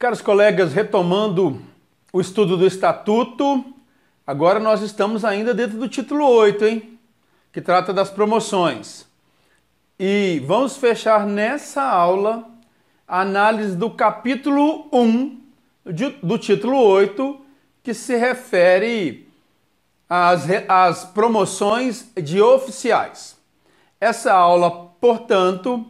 Caros colegas, retomando o estudo do Estatuto, agora nós estamos ainda dentro do título 8, hein? Que trata das promoções. E vamos fechar nessa aula a análise do capítulo 1 do título 8, que se refere às promoções de oficiais. Essa aula, portanto,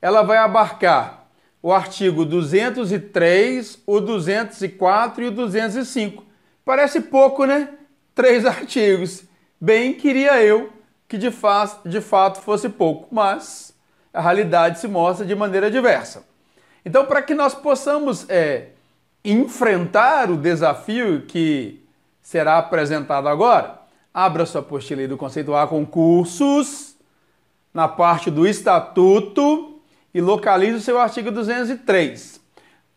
ela vai abarcar o artigo 203, o 204 e o 205. Parece pouco, né? 3 artigos. Bem, queria eu que de fato fosse pouco, mas a realidade se mostra de maneira diversa. Então, para que nós possamos enfrentar o desafio que será apresentado agora, abra sua apostila aí do Conceito A Concursos, na parte do Estatuto, e localize o seu artigo 203.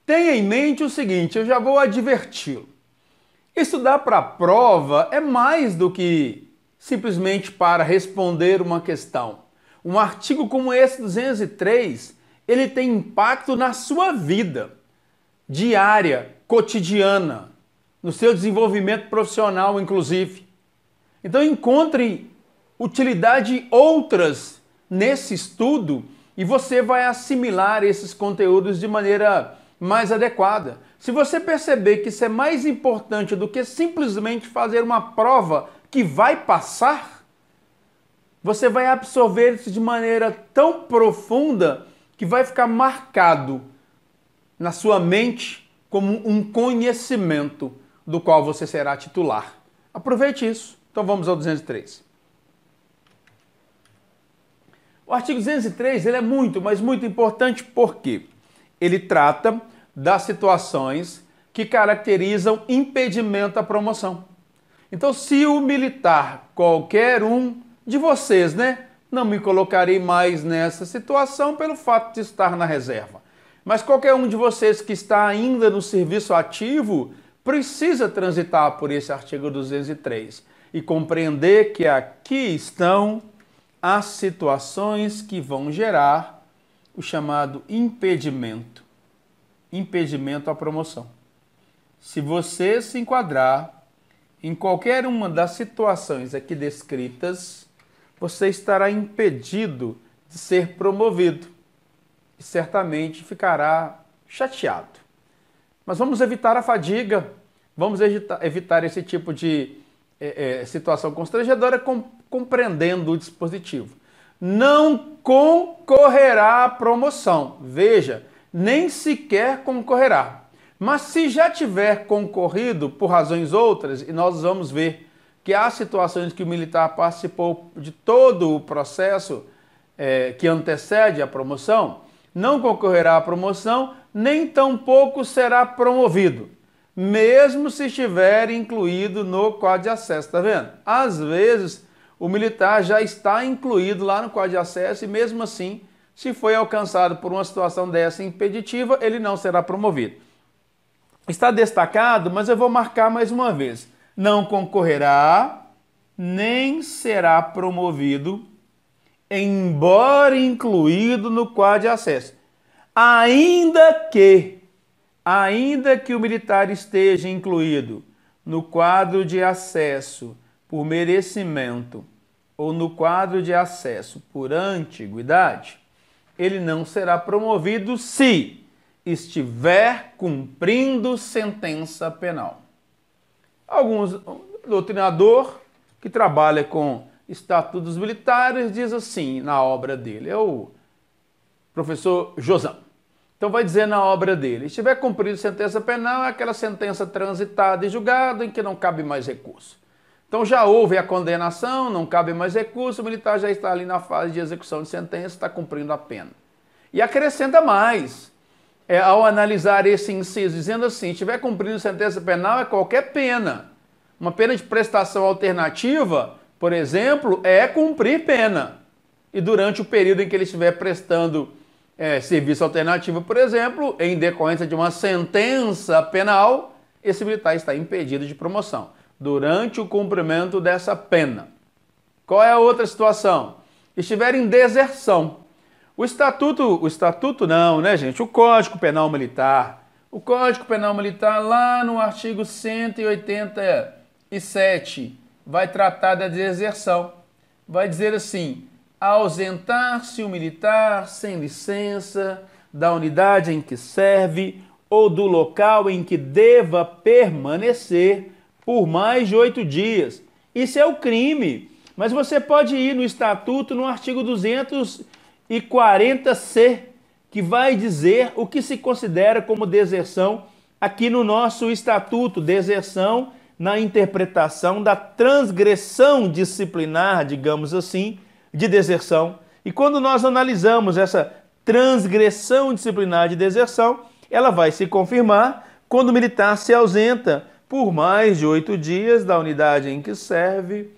Tenha em mente o seguinte, eu já vou adverti-lo. Estudar para a prova é mais do que simplesmente para responder uma questão. Um artigo como esse 203, ele tem impacto na sua vida diária, cotidiana, no seu desenvolvimento profissional, inclusive. Então encontre utilidade outras nesse estudo e você vai assimilar esses conteúdos de maneira mais adequada. Se você perceber que isso é mais importante do que simplesmente fazer uma prova que vai passar, você vai absorver isso de maneira tão profunda que vai ficar marcado na sua mente como um conhecimento do qual você será titular. Aproveite isso. Então vamos ao 203. O artigo 203 ele é muito, mas muito importante porque ele trata das situações que caracterizam impedimento à promoção. Então, se o militar, qualquer um de vocês, não me colocarei mais nessa situação pelo fato de estar na reserva, mas qualquer um de vocês que está ainda no serviço ativo precisa transitar por esse artigo 203 e compreender que aqui estão as situações que vão gerar o chamado impedimento à promoção. Se você se enquadrar em qualquer uma das situações aqui descritas, você estará impedido de ser promovido e certamente ficará chateado. Mas vamos evitar a fadiga, vamos evitar esse tipo de situação constrangedora compreendendo o dispositivo. Não concorrerá à promoção. Veja, nem sequer concorrerá. Mas se já tiver concorrido por razões outras, e nós vamos ver que há situações que o militar participou de todo o processo que antecede a promoção, não concorrerá à promoção, nem tampouco será promovido, mesmo se estiver incluído no Código de Acesso, tá vendo? Às vezes, o militar já está incluído lá no Código de Acesso e mesmo assim, se foi alcançado por uma situação dessa impeditiva, ele não será promovido. Está destacado, mas eu vou marcar mais uma vez. Não concorrerá, nem será promovido, embora incluído no Código de Acesso. Ainda que o militar esteja incluído no quadro de acesso por merecimento ou no quadro de acesso por antiguidade, ele não será promovido se estiver cumprindo sentença penal. Doutrinador que trabalha com estatutos militares diz assim na obra dele, é o professor Josão. Então vai dizer na obra dele, estiver cumprido sentença penal, é aquela sentença transitada e julgada em que não cabe mais recurso. Então já houve a condenação, não cabe mais recurso, o militar já está ali na fase de execução de sentença, está cumprindo a pena. E acrescenta mais, ao analisar esse inciso, dizendo assim, estiver cumprindo sentença penal é qualquer pena. Uma pena de prestação alternativa, por exemplo, é cumprir pena. E durante o período em que ele estiver prestando serviço alternativo, por exemplo, em decorrência de uma sentença penal, esse militar está impedido de promoção durante o cumprimento dessa pena. Qual é a outra situação? Estiver em deserção. O estatuto não, né, gente? O Código Penal Militar, O Código Penal Militar, lá no artigo 187, vai tratar da deserção. Vai dizer assim: ausentar-se o militar sem licença da unidade em que serve ou do local em que deva permanecer por mais de 8 dias. Isso é o crime. Mas você pode ir no Estatuto, no artigo 240-C, que vai dizer o que se considera como deserção aqui no nosso Estatuto. Deserção na interpretação da transgressão disciplinar, digamos assim, de deserção. E quando nós analisamos essa transgressão disciplinar de deserção, ela vai se confirmar quando o militar se ausenta por mais de 8 dias da unidade em que serve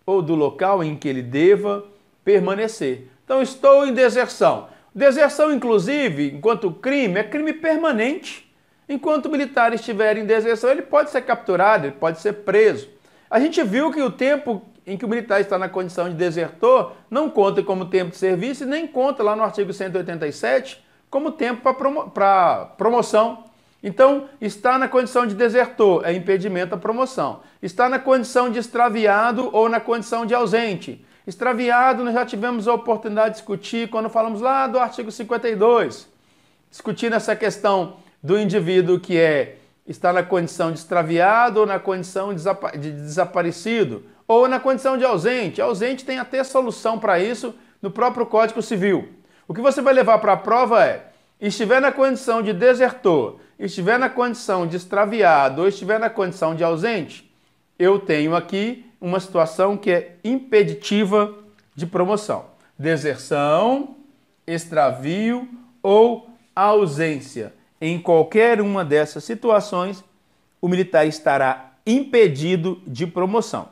ou do local em que ele deva permanecer. Então, estou em deserção. Deserção, inclusive, enquanto crime, é crime permanente. Enquanto o militar estiver em deserção, ele pode ser capturado, ele pode ser preso. A gente viu que o tempo em que o militar está na condição de desertor não conta como tempo de serviço e nem conta lá no artigo 187 como tempo para promoção. Então, está na condição de desertor, é impedimento à promoção. Está na condição de extraviado ou na condição de ausente. Extraviado, nós já tivemos a oportunidade de discutir quando falamos lá do artigo 52. Discutindo essa questão do indivíduo que está na condição de extraviado ou na condição de desaparecido, ou na condição de ausente. Ausente tem até solução para isso no próprio Código Civil. O que você vai levar para a prova é: estiver na condição de desertor, estiver na condição de extraviado ou estiver na condição de ausente, eu tenho aqui uma situação que é impeditiva de promoção. Deserção, extravio ou ausência. Em qualquer uma dessas situações, o militar estará impedido de promoção.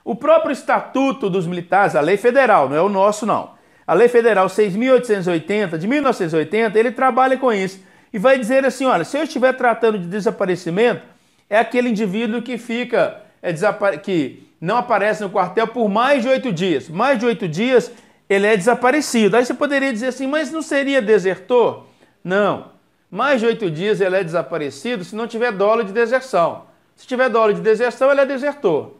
O próprio Estatuto dos Militares, a lei federal, não é o nosso não, a lei federal 6.880, de 1980, ele trabalha com isso e vai dizer assim: olha, se eu estiver tratando de desaparecimento, é aquele indivíduo que que não aparece no quartel por mais de 8 dias. Mais de 8 dias ele é desaparecido. Aí você poderia dizer assim: mas não seria desertor? Não. Mais de 8 dias ele é desaparecido se não tiver dolo de deserção. Se tiver dolo de deserção, ele é desertor.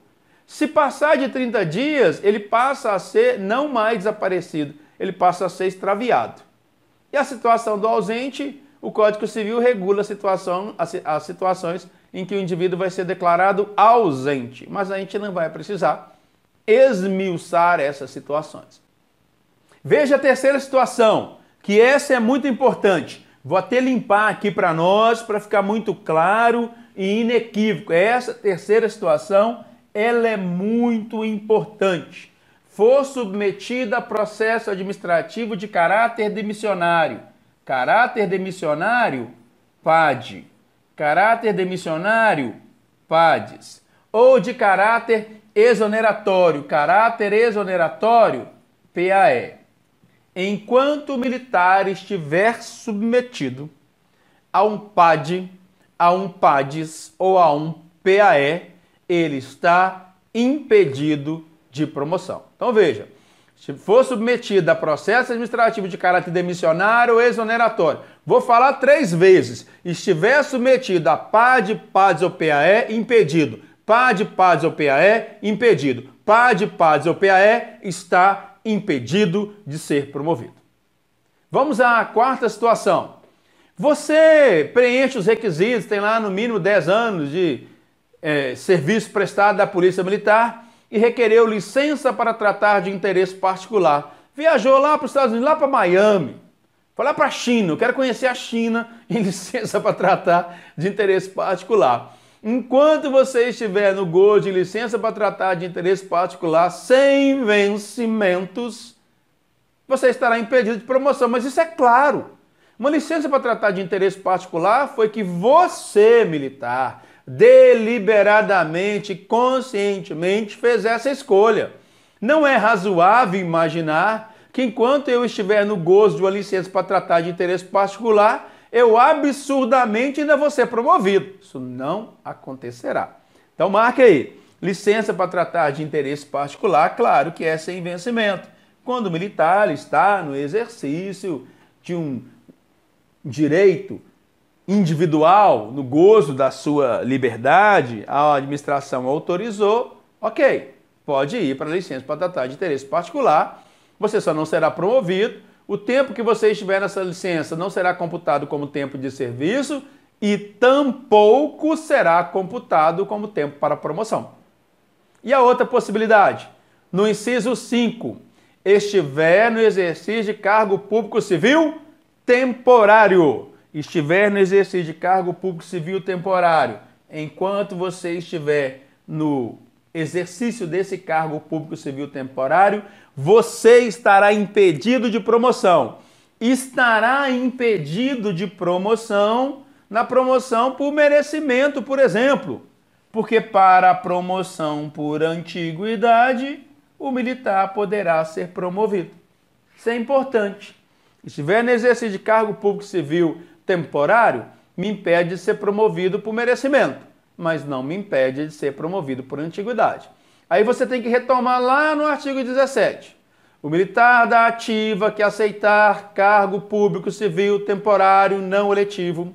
Se passar de 30 dias, ele passa a ser não mais desaparecido, ele passa a ser extraviado. E a situação do ausente, o Código Civil regula as situações em que o indivíduo vai ser declarado ausente. Mas a gente não vai precisar esmiuçar essas situações. Veja a terceira situação, que essa é muito importante. Vou até limpar aqui para nós, para ficar muito claro e inequívoco. Essa terceira situação, ela é muito importante. For submetida a processo administrativo de caráter demissionário. Caráter demissionário, PAD. Caráter demissionário, PADES. Ou de caráter exoneratório. Caráter exoneratório, PAE. Enquanto o militar estiver submetido a um PAD, a um PADES ou a um PAE, ele está impedido de promoção. Então veja, se for submetido a processo administrativo de caráter demissionário ou exoneratório, vou falar 3 vezes, estiver submetido a PAD, PADES ou PAE, impedido. PAD, PADES ou PAE, impedido. PAD, PADES ou PAE, está impedido de ser promovido. Vamos à quarta situação. Você preenche os requisitos, tem lá no mínimo 10 anos de serviço prestado da Polícia Militar e requereu licença para tratar de interesse particular. Viajou lá para os Estados Unidos, lá para Miami, foi lá para a China, eu quero conhecer a China em licença para tratar de interesse particular. Enquanto você estiver no gozo de licença para tratar de interesse particular sem vencimentos, você estará impedido de promoção. Mas isso é claro. Uma licença para tratar de interesse particular foi que você, militar, deliberadamente, conscientemente fez essa escolha. Não é razoável imaginar que enquanto eu estiver no gozo de uma licença para tratar de interesse particular, eu absurdamente ainda vou ser promovido. Isso não acontecerá. Então marque aí, licença para tratar de interesse particular, claro que é sem vencimento. Quando o militar está no exercício de um direito individual, no gozo da sua liberdade, a administração autorizou, ok, pode ir para a licença para tratar de interesse particular, você só não será promovido, o tempo que você estiver nessa licença não será computado como tempo de serviço e tampouco será computado como tempo para promoção. E a outra possibilidade, no inciso 5, estiver no exercício de cargo público civil temporário. Estiver no exercício de cargo público civil temporário, enquanto você estiver no exercício desse cargo público civil temporário, você estará impedido de promoção. Estará impedido de promoção na promoção por merecimento, por exemplo. Porque para a promoção por antiguidade, o militar poderá ser promovido. Isso é importante. Estiver no exercício de cargo público civil temporário, me impede de ser promovido por merecimento, mas não me impede de ser promovido por antiguidade. Aí você tem que retomar lá no artigo 17. O militar da ativa que aceitar cargo público civil temporário não eletivo,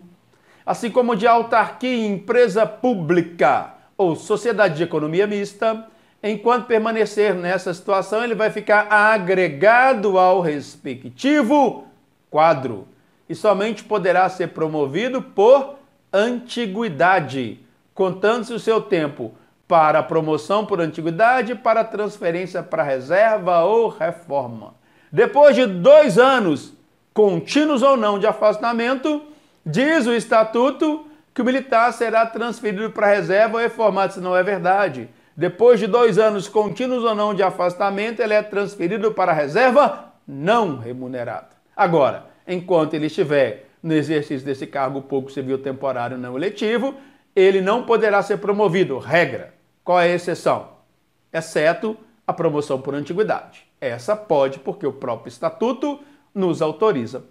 assim como de autarquia, empresa pública ou sociedade de economia mista, enquanto permanecer nessa situação, ele vai ficar agregado ao respectivo quadro e somente poderá ser promovido por antiguidade, contando-se o seu tempo para promoção por antiguidade, para transferência para reserva ou reforma. Depois de 2 anos, contínuos ou não, de afastamento, diz o estatuto que o militar será transferido para reserva ou reformado, se não é verdade. Depois de 2 anos, contínuos ou não, de afastamento, ele é transferido para reserva não remunerada. Agora, enquanto ele estiver no exercício desse cargo público civil temporário não eletivo, ele não poderá ser promovido. Regra. Qual é a exceção? Exceto a promoção por antiguidade. Essa pode, porque o próprio estatuto nos autoriza.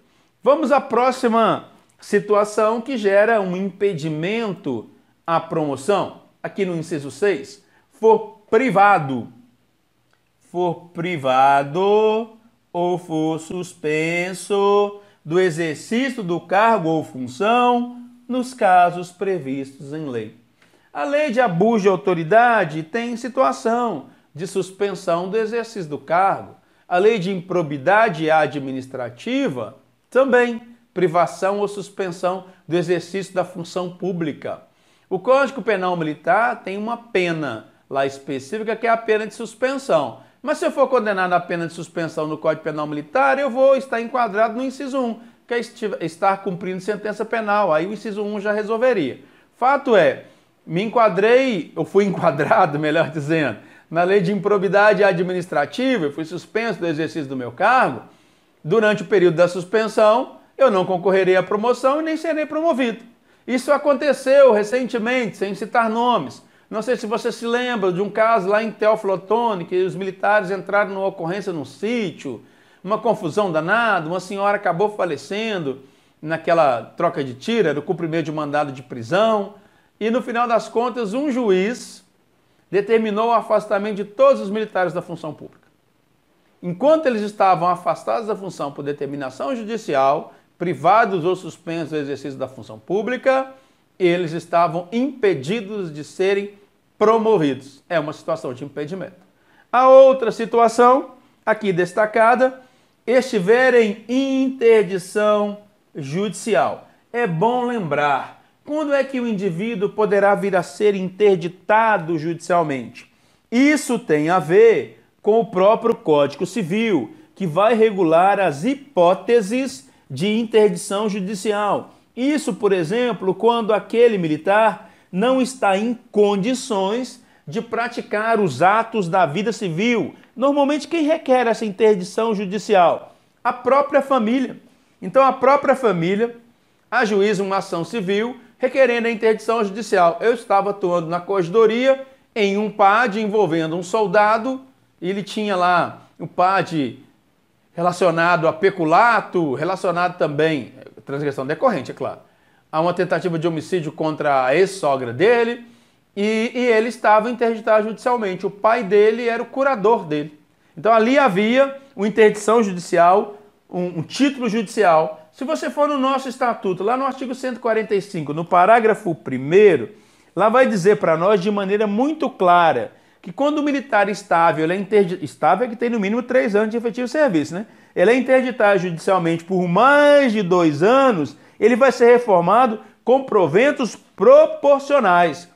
Vamos à próxima situação que gera um impedimento à promoção. Aqui no inciso 6, for privado ou for suspenso do exercício do cargo ou função nos casos previstos em lei. A lei de abuso de autoridade tem situação de suspensão do exercício do cargo. A lei de improbidade administrativa também, privação ou suspensão do exercício da função pública. O Código Penal Militar tem uma pena lá específica que é a pena de suspensão. Mas se eu for condenado à pena de suspensão no Código Penal Militar, eu vou estar enquadrado no inciso 1, que é estar cumprindo sentença penal. Aí o inciso 1 já resolveria. Fato é, me enquadrei, eu fui enquadrado, melhor dizendo, na lei de improbidade administrativa, eu fui suspenso do exercício do meu cargo. Durante o período da suspensão, eu não concorrerei à promoção e nem serei promovido. Isso aconteceu recentemente, sem citar nomes. Não sei se você se lembra de um caso lá em Teófilo Otoni, que os militares entraram numa ocorrência num sítio, uma confusão danada, uma senhora acabou falecendo naquela troca de tiro, era o cumprimento de mandado de prisão, e no final das contas um juiz determinou o afastamento de todos os militares da função pública. Enquanto eles estavam afastados da função por determinação judicial, privados ou suspensos do exercício da função pública, eles estavam impedidos de serem promovidos. É uma situação de impedimento. A outra situação, aqui destacada, estiverem em interdição judicial. É bom lembrar, quando é que o indivíduo poderá vir a ser interditado judicialmente? Isso tem a ver com o próprio Código Civil, que vai regular as hipóteses de interdição judicial. Isso, por exemplo, quando aquele militar não está em condições de praticar os atos da vida civil. Normalmente, quem requer essa interdição judicial? A própria família. Então, a própria família ajuiza uma ação civil requerendo a interdição judicial. Eu estava atuando na corregedoria em um PAD envolvendo um soldado, e ele tinha lá um PAD relacionado a peculato, relacionado também, transgressão decorrente, é claro, a uma tentativa de homicídio contra a ex-sogra dele, e ele estava interditado judicialmente. O pai dele era o curador dele. Então ali havia uma interdição judicial, um título judicial Se você for no nosso estatuto, lá no artigo 145, no parágrafo 1º, lá vai dizer para nós de maneira muito clara que quando o militar estável, ele é estável é que tem no mínimo 3 anos de efetivo serviço, né? Ele é interditado judicialmente por mais de 2 anos, ele vai ser reformado com proventos proporcionais,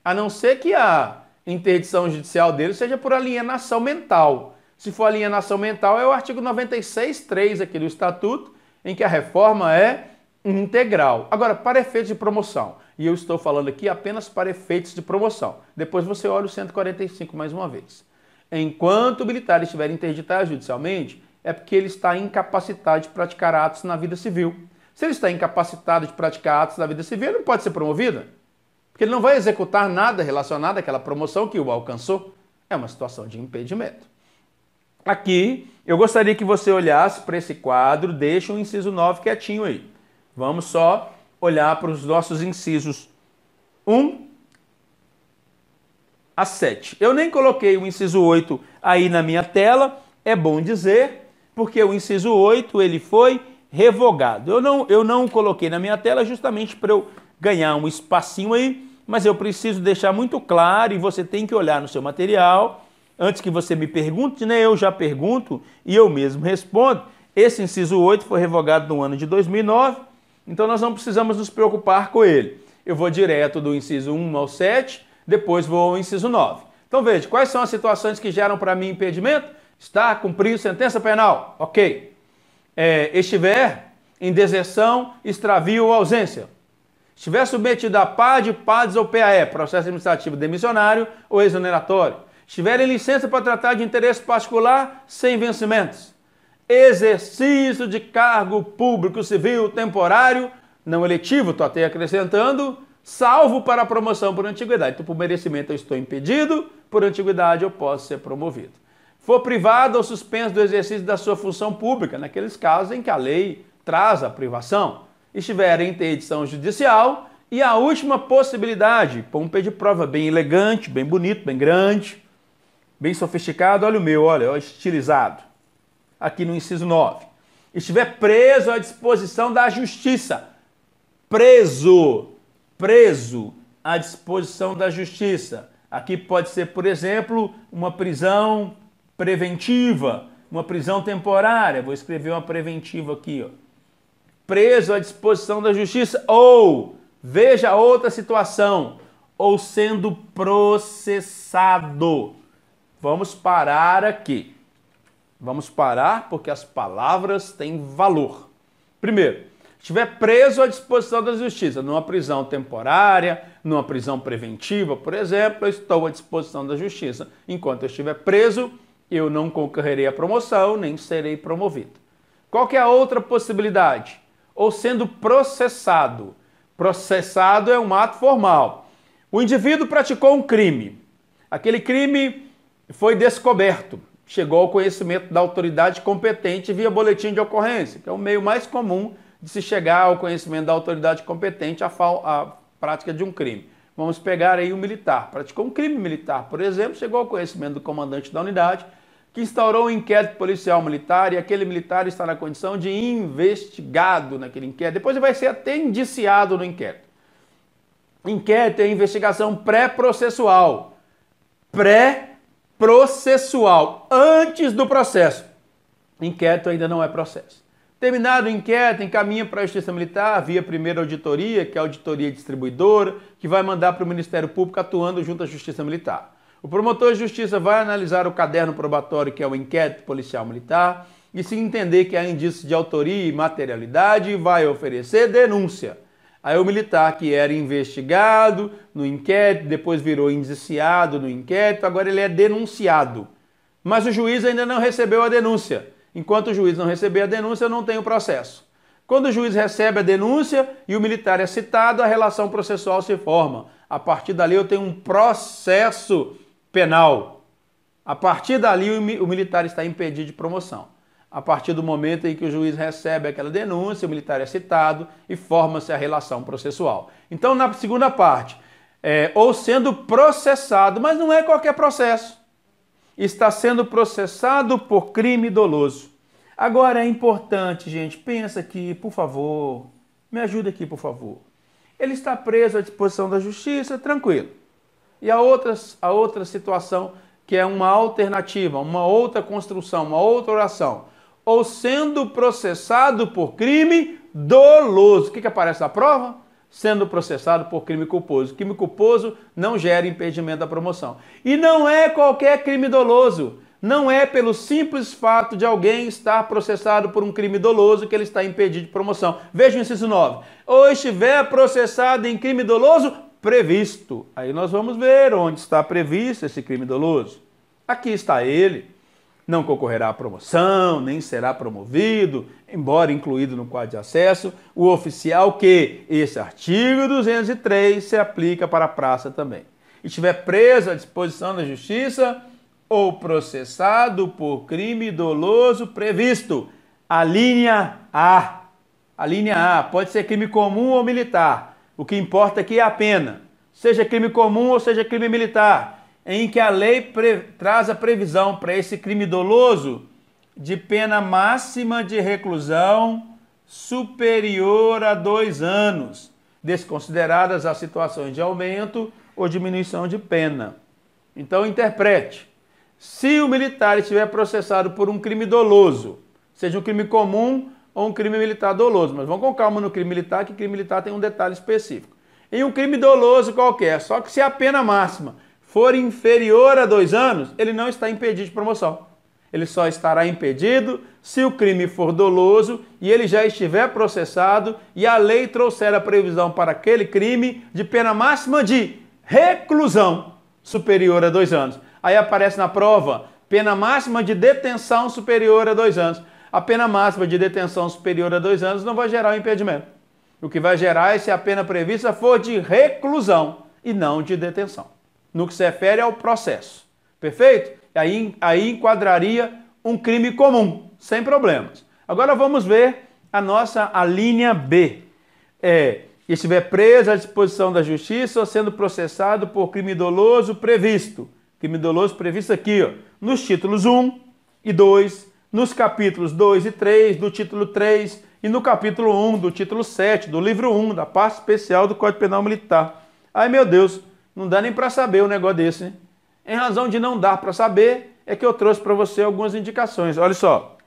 a não ser que a interdição judicial dele seja por alienação mental. Se for alienação mental, é o artigo 96.3 aqui do Estatuto, em que a reforma é integral. Agora, para efeitos de promoção, e eu estou falando aqui apenas para efeitos de promoção. Depois você olha o 145 mais uma vez. Enquanto o militar estiver interditado judicialmente, é porque ele está incapacitado de praticar atos na vida civil. Se ele está incapacitado de praticar atos na vida civil, ele não pode ser promovido, porque ele não vai executar nada relacionado àquela promoção que o alcançou. É uma situação de impedimento. Aqui, eu gostaria que você olhasse para esse quadro, deixa o inciso 9 quietinho aí. Vamos só olhar para os nossos incisos 1 a 7. Eu nem coloquei o inciso 8 aí na minha tela, é bom dizer, porque o inciso 8 ele foi revogado. Eu não coloquei na minha tela justamente para eu ganhar um espacinho aí, mas eu preciso deixar muito claro e você tem que olhar no seu material. Antes que você me pergunte, né, eu já pergunto e eu mesmo respondo. Esse inciso 8 foi revogado no ano de 2009, então nós não precisamos nos preocupar com ele. Eu vou direto do inciso 1 ao 7, depois vou ao inciso 9. Então veja, quais são as situações que geram para mim impedimento? Está cumprindo sentença penal, ok. Estiver em deserção, extravio ou ausência. Estiver submetido a PAD, PADs ou PAE, processo administrativo demissionário ou exoneratório. Estiver em licença para tratar de interesse particular, sem vencimentos. Exercício de cargo público civil temporário, não eletivo, estou até acrescentando, salvo para promoção por antiguidade. Então, por merecimento eu estou impedido, por antiguidade eu posso ser promovido. For privado ou suspenso do exercício da sua função pública, naqueles casos em que a lei traz a privação. Estiver em interdição judicial. E a última possibilidade, por um pedido de prova bem elegante, bem bonito, bem grande, bem sofisticado, olha o meu, olha, estilizado, aqui no inciso 9. Estiver preso à disposição da justiça. Preso à disposição da justiça. Aqui pode ser, por exemplo, uma prisão preventiva, uma prisão temporária. Vou escrever uma preventiva aqui, ó. Preso à disposição da justiça ou, veja outra situação, ou sendo processado. Vamos parar aqui. Vamos parar porque as palavras têm valor. Primeiro, estiver preso à disposição da justiça, numa prisão temporária, numa prisão preventiva, por exemplo, eu estou à disposição da justiça. Enquanto eu estiver preso, eu não concorrerei à promoção, nem serei promovido. Qual que é a outra possibilidade? Ou sendo processado. Processado é um ato formal. O indivíduo praticou um crime. Aquele crime foi descoberto. Chegou ao conhecimento da autoridade competente via boletim de ocorrência, que é o meio mais comum de se chegar ao conhecimento da autoridade competente a prática de um crime. Vamos pegar aí o militar. Praticou um crime militar, por exemplo, chegou ao conhecimento do comandante da unidade, que instaurou um inquérito policial militar e aquele militar está na condição de investigado naquele inquérito. Depois ele vai ser até indiciado no inquérito. Inquérito é investigação pré-processual. Pré-processual, antes do processo. Inquérito ainda não é processo. Terminado o inquérito, encaminha para a Justiça Militar via primeira auditoria, que é a auditoria distribuidora, que vai mandar para o Ministério Público atuando junto à Justiça Militar. O promotor de justiça vai analisar o caderno probatório, que é o inquérito policial militar, e se entender que há indícios de autoria e materialidade, vai oferecer denúncia. Aí o militar que era investigado no inquérito, depois virou indiciado no inquérito, agora ele é denunciado. Mas o juiz ainda não recebeu a denúncia. Enquanto o juiz não receber a denúncia, não tem o processo. Quando o juiz recebe a denúncia e o militar é citado, a relação processual se forma. A partir dali eu tenho um processo penal. A partir dali o militar está impedido de promoção. A partir do momento em que o juiz recebe aquela denúncia, o militar é citado e forma-se a relação processual. Então, na segunda parte, ou sendo processado, mas não é qualquer processo. Está sendo processado por crime doloso. Agora é importante, gente, pensa aqui, por favor, me ajuda aqui, por favor. Ele está preso à disposição da justiça, tranquilo. E a outra situação, que é uma alternativa, uma outra construção, uma outra oração. Ou sendo processado por crime doloso. O que aparece na prova? Sendo processado por crime culposo. Crime culposo não gera impedimento da promoção. E não é qualquer crime doloso. Não é pelo simples fato de alguém estar processado por um crime doloso que ele está impedido de promoção. Veja o inciso 9. Ou estiver processado em crime doloso previsto. Aí nós vamos ver onde está previsto esse crime doloso. Aqui está ele. Não concorrerá à promoção, nem será promovido, embora incluído no quadro de acesso, o oficial que esse artigo 203 se aplica para a praça também. Estiver preso à disposição da justiça ou processado por crime doloso previsto. A linha A. A linha A pode ser crime comum ou militar. O que importa aqui é a pena. Seja crime comum ou seja crime militar, em que a lei traz a previsão para esse crime doloso de pena máxima de reclusão superior a 2 anos, desconsideradas as situações de aumento ou diminuição de pena. Então, interprete. Se o militar estiver processado por um crime doloso, seja um crime comum ou um crime militar doloso, mas vamos com calma no crime militar, que crime militar tem um detalhe específico. Em um crime doloso qualquer, só que se a pena máxima for inferior a 2 anos, ele não está impedido de promoção. Ele só estará impedido se o crime for doloso e ele já estiver processado e a lei trouxer a previsão para aquele crime de pena máxima de reclusão superior a 2 anos. Aí aparece na prova, pena máxima de detenção superior a 2 anos. A pena máxima de detenção superior a 2 anos não vai gerar o impedimento. O que vai gerar é se a pena prevista for de reclusão e não de detenção, no que se refere ao processo. Perfeito? Aí enquadraria um crime comum, sem problemas. Agora vamos ver a linha B. Estiver preso à disposição da justiça ou sendo processado por crime doloso previsto. Crime doloso previsto aqui, ó, nos títulos 1 e 2, nos capítulos 2 e 3, do título 3 e no capítulo 1, do título 7, do livro 1, da parte especial do Código Penal Militar. Ai, meu Deus, não dá nem para saber um negócio desse, né? Em razão de não dar para saber, é que eu trouxe para você algumas indicações. Olha só.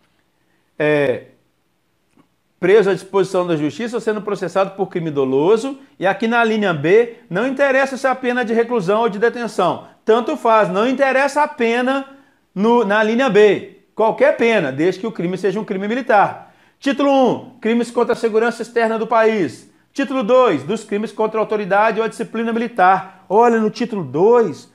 Preso à disposição da justiça ou sendo processado por crime doloso. E aqui na linha B, não interessa se é a pena de reclusão ou de detenção. Tanto faz, não interessa a pena na linha B. Qualquer pena, desde que o crime seja um crime militar. Título 1, crimes contra a segurança externa do país. Título 2, dos crimes contra a autoridade ou a disciplina militar. Olha, no título 2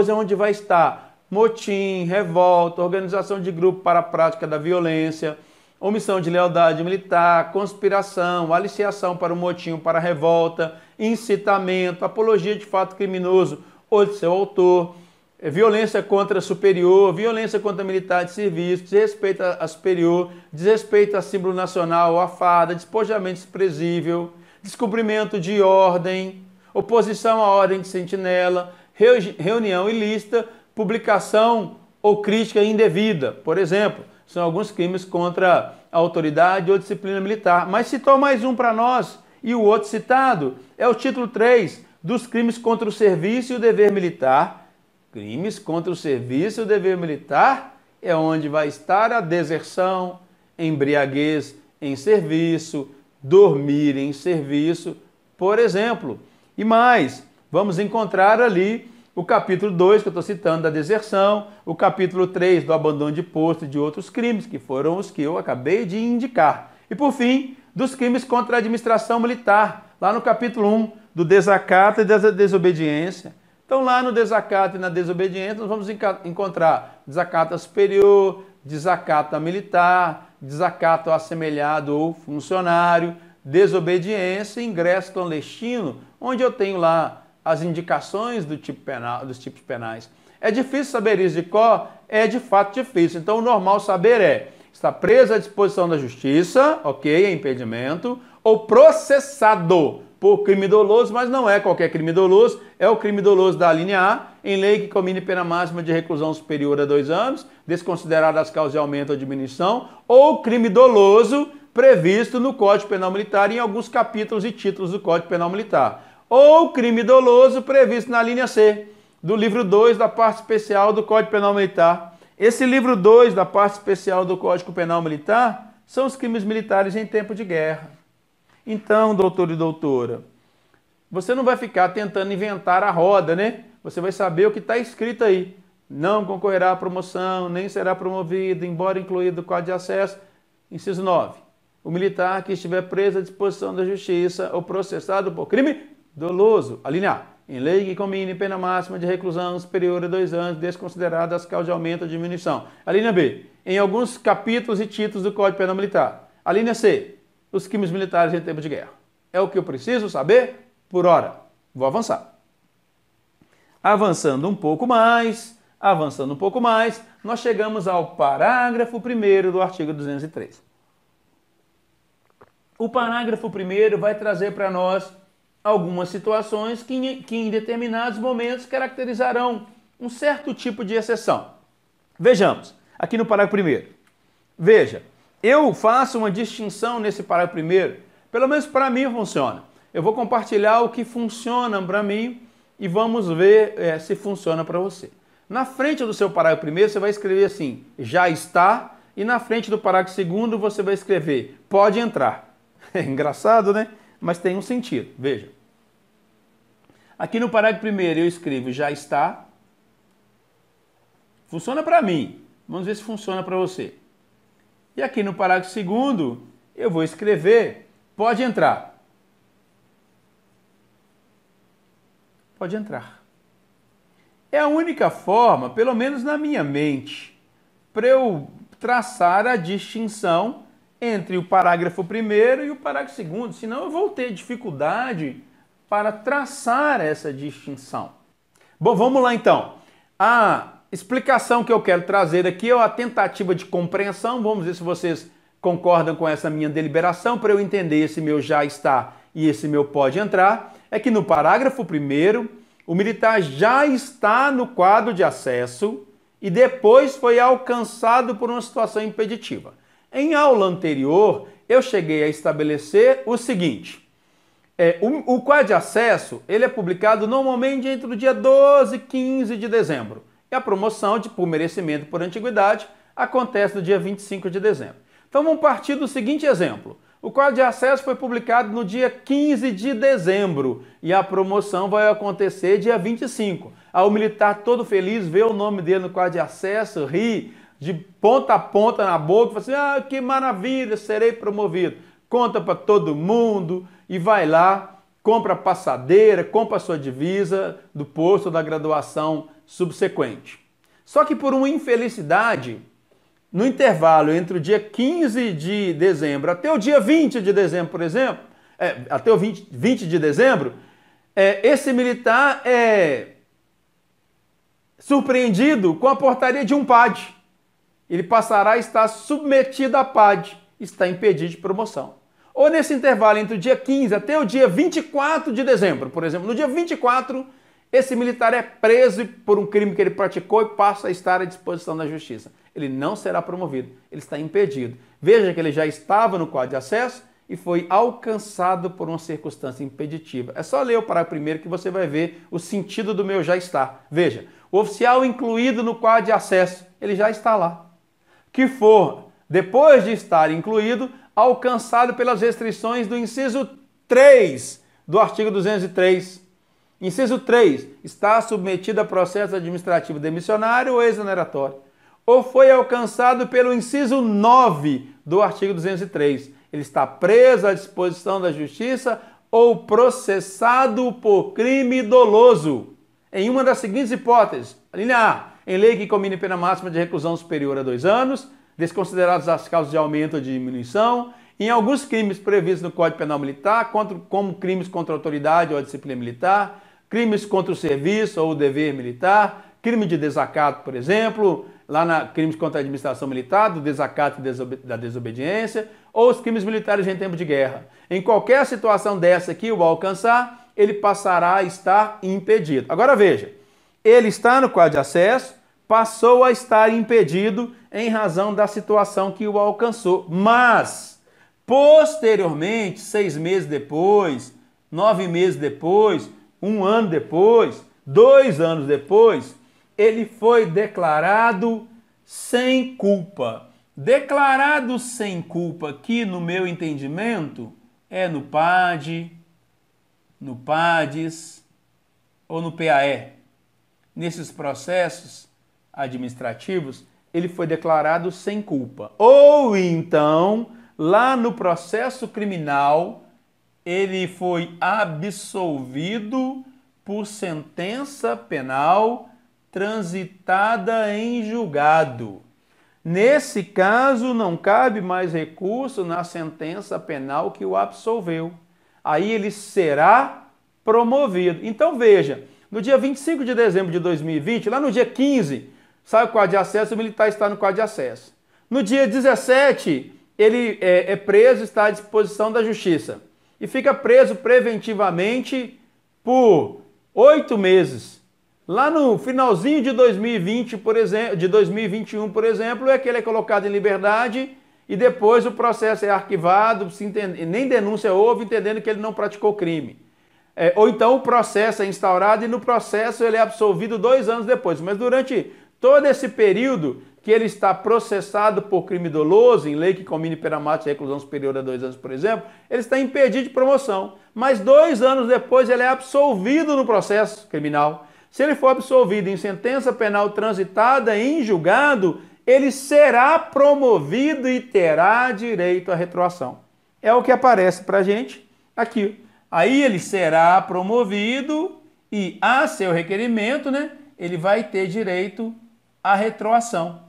é onde vai estar motim, revolta, organização de grupo para a prática da violência, omissão de lealdade militar, conspiração, aliciação para o motim ou para a revolta, incitamento, apologia de fato criminoso ou de seu autor, violência contra superior, violência contra militar de serviço, desrespeito a superior, desrespeito a símbolo nacional ou a farda, despojamento desprezível, descumprimento de ordem, oposição à ordem de sentinela, reunião ilícita, publicação ou crítica indevida, por exemplo, são alguns crimes contra a autoridade ou disciplina militar. Mas citou mais um para nós, e o outro citado é o título 3, dos crimes contra o serviço e o dever militar. Crimes contra o serviço e o dever militar é onde vai estar a deserção, embriaguez em serviço, dormir em serviço, por exemplo. E mais, vamos encontrar ali o capítulo 2, que eu estou citando, da deserção, o capítulo 3, do abandono de posto e de outros crimes, que foram os que eu acabei de indicar. E, por fim, dos crimes contra a administração militar, lá no capítulo 1, do desacato e da desobediência. Então, lá no desacato e na desobediência, nós vamos encontrar desacato a superior, desacato a militar, desacato a assemelhado ou funcionário, desobediência e ingresso clandestino, onde eu tenho lá as indicações do tipo penal, dos tipos penais. É difícil saber isso de cor? É de fato difícil. Então, o normal saber é, está preso à disposição da justiça, ok, é impedimento, ou processado por crime doloso, mas não é qualquer crime doloso, é o crime doloso da linha A, em lei que comine pena máxima de reclusão superior a 2 anos, desconsideradas as causas de aumento ou diminuição, ou crime doloso previsto no Código Penal Militar e em alguns capítulos e títulos do Código Penal Militar, ou crime doloso previsto na linha C, do livro 2 da parte especial do Código Penal Militar. Esse livro 2 da parte especial do Código Penal Militar são os crimes militares em tempo de guerra. Então, doutor e doutora, você não vai ficar tentando inventar a roda, né? Você vai saber o que está escrito aí. Não concorrerá à promoção, nem será promovido, embora incluído o Código de Acesso. Inciso 9. O militar que estiver preso à disposição da justiça ou processado por crime doloso. A linha A. Em lei que comine pena máxima de reclusão superior a 2 anos, desconsideradas as causas de aumento ou diminuição. A linha B. Em alguns capítulos e títulos do Código Penal Militar. A linha C. Os crimes militares em tempo de guerra. É o que eu preciso saber por hora. Vou avançar. Avançando um pouco mais, nós chegamos ao parágrafo 1º do artigo 203. O parágrafo 1º vai trazer para nós algumas situações que em determinados momentos caracterizarão um certo tipo de exceção. Vejamos, aqui no parágrafo 1º. Veja, eu faço uma distinção nesse parágrafo 1º, pelo menos para mim funciona. Eu vou compartilhar o que funciona para mim e vamos ver se funciona para você. Na frente do seu parágrafo 1º, você vai escrever assim, já está, e na frente do parágrafo 2º você vai escrever, pode entrar. É engraçado, né? Mas tem um sentido. Veja. Aqui no parágrafo 1º eu escrevo já está. Funciona para mim. Vamos ver se funciona para você. E aqui no parágrafo 2º eu vou escrever pode entrar. Pode entrar. É a única forma, pelo menos na minha mente, para eu traçar a distinção entre o parágrafo 1º e o parágrafo 2º, senão eu vou ter dificuldade para traçar essa distinção. Bom, vamos lá então. A explicação que eu quero trazer aqui é a tentativa de compreensão, vamos ver se vocês concordam com essa minha deliberação, para eu entender esse meu já está e esse meu pode entrar, é que no parágrafo 1º, o militar já está no quadro de acesso e depois foi alcançado por uma situação impeditiva. Em aula anterior, eu cheguei a estabelecer o seguinte, o quadro de acesso ele é publicado normalmente entre o dia 12 e 15 de dezembro. E a promoção por merecimento por antiguidade acontece no dia 25 de dezembro. Então vamos partir do seguinte exemplo. O quadro de acesso foi publicado no dia 15 de dezembro e a promoção vai acontecer dia 25. Aí o militar todo feliz vê o nome dele no quadro de acesso, ri de ponta a ponta na boca, fala assim, ah, que maravilha, serei promovido. Conta para todo mundo e vai lá, compra a passadeira, compra a sua divisa do posto da graduação subsequente. Só que por uma infelicidade, no intervalo entre o dia 15 de dezembro até o dia 20 de dezembro, por exemplo, até o 20 de dezembro, esse militar é surpreendido com a portaria de um PAD. Ele passará a estar submetido a PAD, está impedido de promoção. Ou nesse intervalo entre o dia 15 até o dia 24 de dezembro, por exemplo, no dia 24, esse militar é preso por um crime que ele praticou e passa a estar à disposição da justiça. Ele não será promovido, ele está impedido. Veja que ele já estava no quadro de acesso e foi alcançado por uma circunstância impeditiva. É só ler o parágrafo 1º que você vai ver o sentido do meu já está. Veja, o oficial incluído no quadro de acesso, ele já está lá. Que for, depois de estar incluído, alcançado pelas restrições do inciso 3 do artigo 203. Inciso 3, está submetido a processo administrativo demissionário ou exoneratório. Ou foi alcançado pelo inciso 9 do artigo 203. Ele está preso à disposição da justiça ou processado por crime doloso. Em uma das seguintes hipóteses, a linha A, em lei que comine pena máxima de reclusão superior a 2 anos, desconsideradas as causas de aumento ou de diminuição, em alguns crimes previstos no Código Penal Militar, como crimes contra a autoridade ou a disciplina militar, crimes contra o serviço ou o dever militar, crime de desacato, por exemplo, lá na crimes contra a administração militar, do desacato e da desobediência, ou os crimes militares em tempo de guerra. Em qualquer situação dessa que o alcançar, ele passará a estar impedido. Agora veja, ele está no quadro de acesso, passou a estar impedido em razão da situação que o alcançou, mas posteriormente, 6 meses depois, 9 meses depois, 1 ano depois, 2 anos depois, ele foi declarado sem culpa. Declarado sem culpa aqui, no meu entendimento, é no PAD, no PADES ou no PAE. Nesses processos administrativos, ele foi declarado sem culpa. Ou então, lá no processo criminal, ele foi absolvido por sentença penal transitada em julgado. Nesse caso, não cabe mais recurso na sentença penal que o absolveu. Aí ele será promovido. Então veja, no dia 25 de dezembro de 2020, lá no dia 15, sai o quadro de acesso, o militar está no quadro de acesso. No dia 17, ele é preso, está à disposição da justiça. E fica preso preventivamente por 8 meses. Lá no finalzinho de 2020, por exemplo, de 2021, por exemplo, é que ele é colocado em liberdade e depois o processo é arquivado, nem denúncia houve, entendendo que ele não praticou crime. Ou então o processo é instaurado e no processo ele é absolvido 2 anos depois. Mas durante todo esse período que ele está processado por crime doloso, em lei que combine pena máxima e reclusão superior a 2 anos, por exemplo, ele está impedido de promoção. Mas 2 anos depois ele é absolvido no processo criminal. Se ele for absolvido em sentença penal transitada em julgado, ele será promovido e terá direito à retroação. É o que aparece para a gente aqui. Aí ele será promovido e, a seu requerimento, ele vai ter direito à retroação.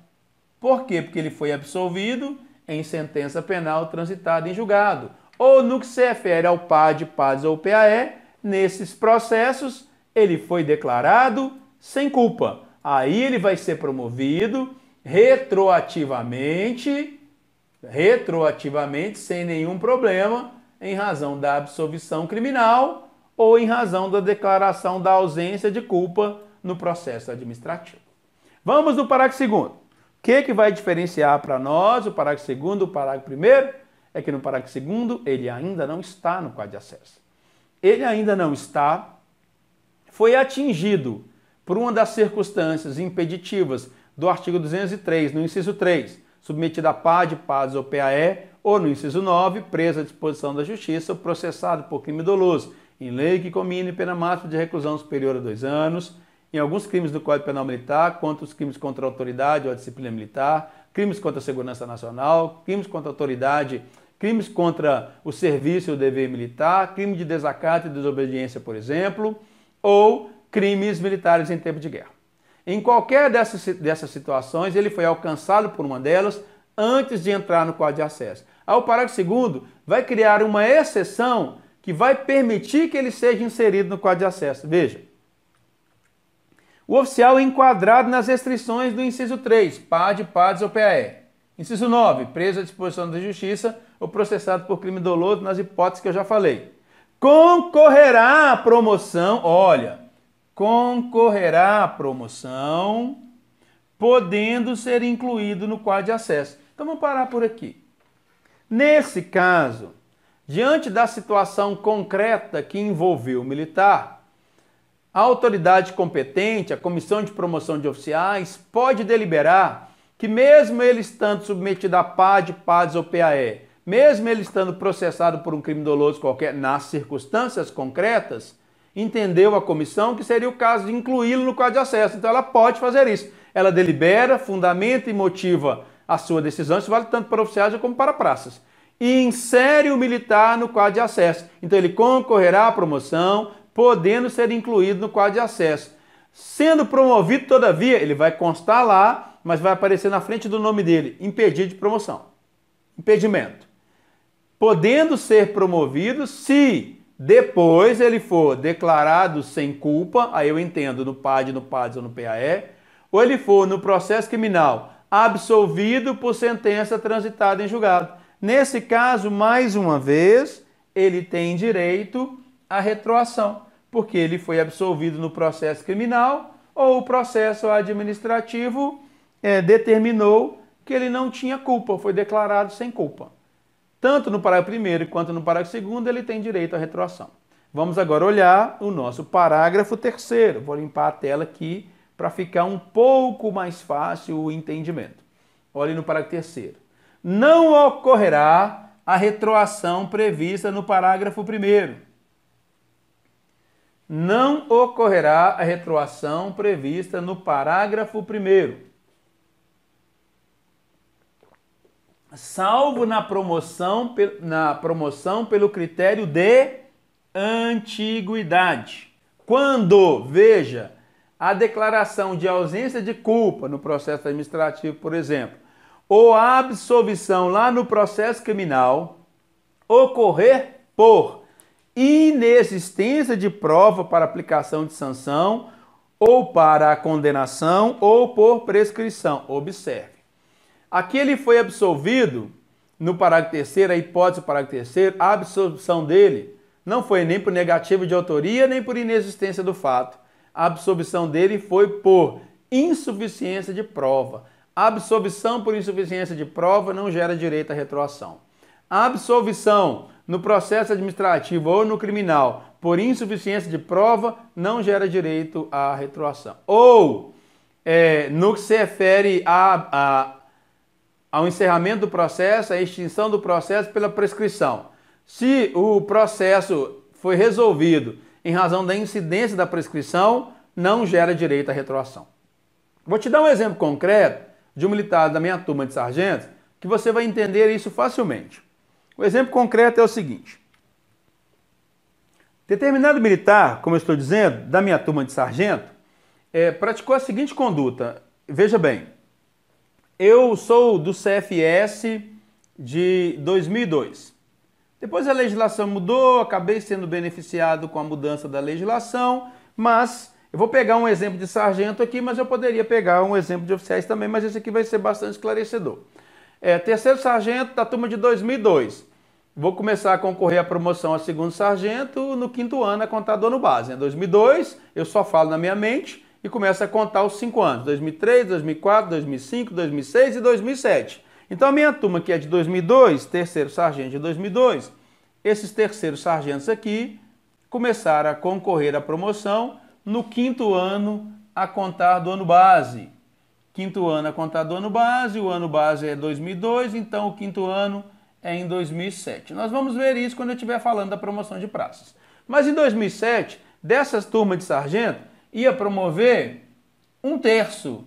Por quê? Porque ele foi absolvido em sentença penal transitada em julgado. Ou no que se refere ao PAD, PADES ou PAE, nesses processos, ele foi declarado sem culpa. Aí ele vai ser promovido retroativamente, sem nenhum problema, em razão da absolvição criminal ou em razão da declaração da ausência de culpa no processo administrativo. Vamos no parágrafo 2º. O que vai diferenciar para nós o parágrafo 2º do parágrafo 1º? É que no parágrafo 2º ele ainda não está no quadro de acesso. Ele ainda não está, foi atingido por uma das circunstâncias impeditivas do artigo 203, no inciso 3, submetido a PAD, PADES ou PAE, ou no inciso 9, preso à disposição da justiça, ou processado por crime doloso, em lei que combine pena máxima de reclusão superior a 2 anos, em alguns crimes do Código Penal Militar, contra os crimes contra a autoridade ou a disciplina militar, crimes contra a segurança nacional, crimes contra a autoridade, crimes contra o serviço e o dever militar, crime de desacato e desobediência, por exemplo, ou crimes militares em tempo de guerra. Em qualquer dessas situações, ele foi alcançado por uma delas antes de entrar no quadro de acesso. Aí o parágrafo 2º vai criar uma exceção que vai permitir que ele seja inserido no quadro de acesso. Veja, o oficial é enquadrado nas restrições do inciso 3, PAD, PADES ou PAE. Inciso 9, preso à disposição da justiça ou processado por crime doloso nas hipóteses que eu já falei. Concorrerá à promoção, concorrerá à promoção, podendo ser incluído no quadro de acesso. Então vamos parar por aqui. Nesse caso, diante da situação concreta que envolveu o militar, a autoridade competente, a comissão de promoção de oficiais, pode deliberar que mesmo ele estando submetido a PAD, PADES ou PAE, mesmo ele estando processado por um crime doloso qualquer, nas circunstâncias concretas, entendeu a comissão que seria o caso de incluí-lo no quadro de acesso. Então ela pode fazer isso. Ela delibera, fundamenta e motiva a sua decisão. Isso vale tanto para oficiais como para praças. E insere o militar no quadro de acesso. Então ele concorrerá à promoção, podendo ser incluído no quadro de acesso. Sendo promovido, todavia, ele vai constar lá, mas vai aparecer na frente do nome dele, impedido de promoção. Impedimento. Podendo ser promovido se depois ele for declarado sem culpa, aí eu entendo no PAD, no PADES ou no PAE, ou ele for no processo criminal absolvido por sentença transitada em julgado. Nesse caso, mais uma vez, ele tem direito à retroação, porque ele foi absolvido no processo criminal ou o processo administrativo determinou que ele não tinha culpa, foi declarado sem culpa. Tanto no parágrafo 1º quanto no parágrafo 2º ele tem direito à retroação. Vamos agora olhar o nosso parágrafo 3º. Vou limpar a tela aqui para ficar um pouco mais fácil o entendimento. Olhe no parágrafo 3º. Não ocorrerá a retroação prevista no parágrafo 1º. Não ocorrerá a retroação prevista no parágrafo 1º. Salvo na promoção pelo critério de antiguidade. Quando, veja, a declaração de ausência de culpa no processo administrativo, por exemplo, ou a absolvição lá no processo criminal, ocorrer por inexistência de prova para aplicação de sanção, ou para a condenação, ou por prescrição. Observe. Aqui ele foi absolvido, no parágrafo 3º, a hipótese do parágrafo 3º, a absolvição dele não foi nem por negativa de autoria, nem por inexistência do fato. A absolvição dele foi por insuficiência de prova. A absolvição por insuficiência de prova não gera direito à retroação. A absolvição no processo administrativo ou no criminal por insuficiência de prova não gera direito à retroação. Ou, no que se refere ao encerramento do processo, à extinção do processo pela prescrição. Se o processo foi resolvido em razão da incidência da prescrição, não gera direito à retroação. Vou te dar um exemplo concreto de um militar da minha turma de sargentos que você vai entender isso facilmente. O exemplo concreto é o seguinte. Determinado militar, como eu estou dizendo, da minha turma de sargento, praticou a seguinte conduta. Veja bem, eu sou do CFS de 2002. Depois a legislação mudou, acabei sendo beneficiado com a mudança da legislação, mas eu vou pegar um exemplo de sargento aqui, mas eu poderia pegar um exemplo de oficiais também, mas esse aqui vai ser bastante esclarecedor. Terceiro sargento da turma de 2002. Vou começar a concorrer à promoção a segundo sargento no 5º ano a contar do ano base. Em 2002, eu só falo na minha mente e começo a contar os 5 anos. 2003, 2004, 2005, 2006 e 2007. Então a minha turma que é de 2002, terceiro sargento de 2002, esses terceiros sargentos aqui começaram a concorrer à promoção no 5º ano a contar do ano base. 5º ano a contar do ano base, o ano base é 2002, então o 5º ano é em 2007. Nós vamos ver isso quando eu estiver falando da promoção de praças. Mas em 2007, dessas turmas de sargento, ia promover 1/3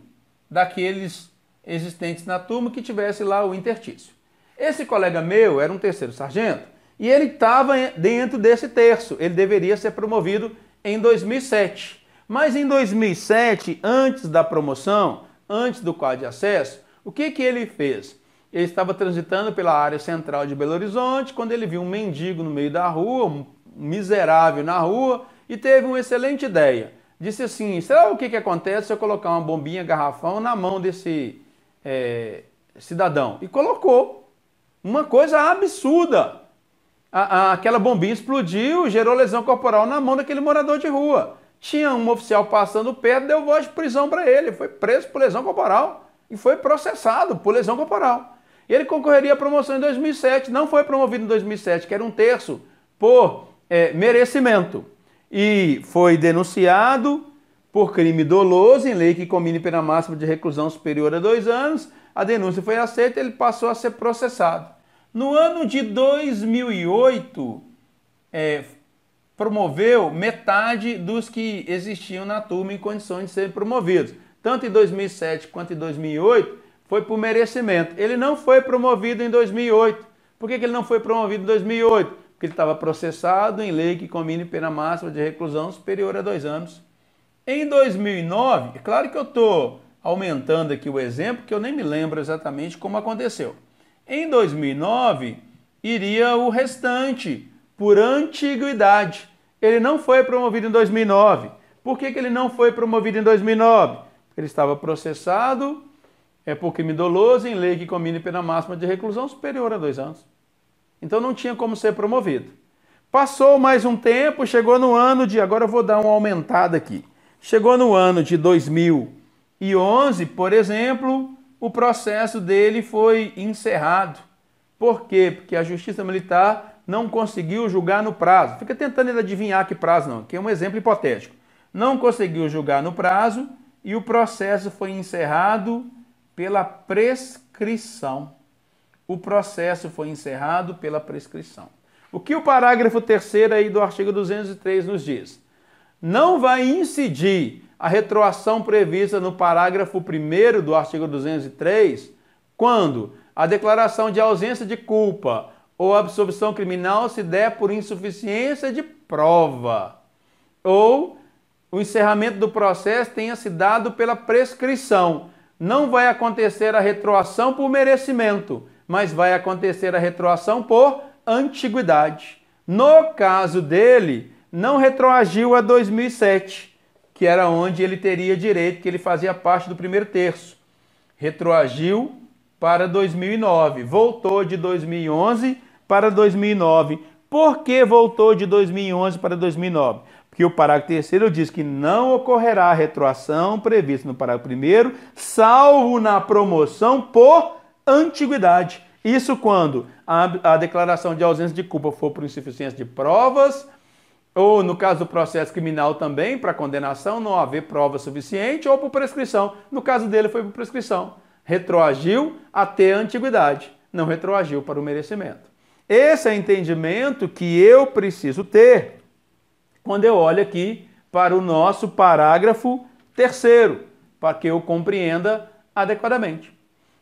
daqueles existentes na turma que tivesse lá o intertício. Esse colega meu era um terceiro sargento e ele estava dentro desse terço. Ele deveria ser promovido em 2007. Mas em 2007, antes da promoção, antes do quadro de acesso, o que ele fez? Ele estava transitando pela área central de Belo Horizonte, quando ele viu um mendigo no meio da rua, um miserável na rua, e teve uma excelente ideia. Disse assim, será o que acontece se eu colocar uma bombinha garrafão na mão desse cidadão? E colocou. Uma coisa absurda. Aquela bombinha explodiu, gerou lesão corporal na mão daquele morador de rua. Tinha um oficial passando perto, deu voz de prisão para ele. Foi preso por lesão corporal e foi processado por lesão corporal. Ele concorreria à promoção em 2007, não foi promovido em 2007, que era 1/3 por merecimento. E foi denunciado por crime doloso, em lei que combine pena máxima de reclusão superior a 2 anos. A denúncia foi aceita e ele passou a ser processado. No ano de 2008, promoveu metade dos que existiam na turma em condições de serem promovidos. Tanto em 2007 quanto em 2008, foi por merecimento. Ele não foi promovido em 2008. Por que ele não foi promovido em 2008? Porque ele estava processado em lei que combine pena máxima de reclusão superior a 2 anos. Em 2009, é claro que eu estou aumentando aqui o exemplo, que eu nem me lembro exatamente como aconteceu. Em 2009, iria o restante, por antiguidade. Ele não foi promovido em 2009. Por que ele não foi promovido em 2009? Ele estava processado por crime doloso em lei que combine pena máxima de reclusão superior a 2 anos. Então não tinha como ser promovido. Passou mais um tempo, chegou no ano de... Agora eu vou dar uma aumentada aqui. Chegou no ano de 2011, por exemplo, o processo dele foi encerrado. Por quê? Porque a Justiça Militar não conseguiu julgar no prazo. Fica tentando ainda adivinhar que prazo não, que é um exemplo hipotético. Não conseguiu julgar no prazo e o processo foi encerrado pela prescrição. O processo foi encerrado pela prescrição. O que o parágrafo 3º aí do artigo 203 nos diz? Não vai incidir a retroação prevista no parágrafo 1º do artigo 203 quando a declaração de ausência de culpa ou absolvição criminal se der por insuficiência de prova ou o encerramento do processo tenha se dado pela prescrição. Não vai acontecer a retroação por merecimento, mas vai acontecer a retroação por antiguidade. No caso dele, não retroagiu a 2007, que era onde ele teria direito, que ele fazia parte do primeiro terço. Retroagiu para 2009, voltou de 2011 para 2009. Por que voltou de 2011 para 2009? Porque o parágrafo 3º diz que não ocorrerá a retroação prevista no parágrafo 1º, salvo na promoção por antiguidade. Isso quando a declaração de ausência de culpa for por insuficiência de provas, ou no caso do processo criminal também, para condenação, não haver prova suficiente, ou por prescrição. No caso dele foi por prescrição. Retroagiu até a antiguidade, não retroagiu para o merecimento. Esse é o entendimento que eu preciso ter quando eu olho aqui para o nosso parágrafo 3º, para que eu compreenda adequadamente.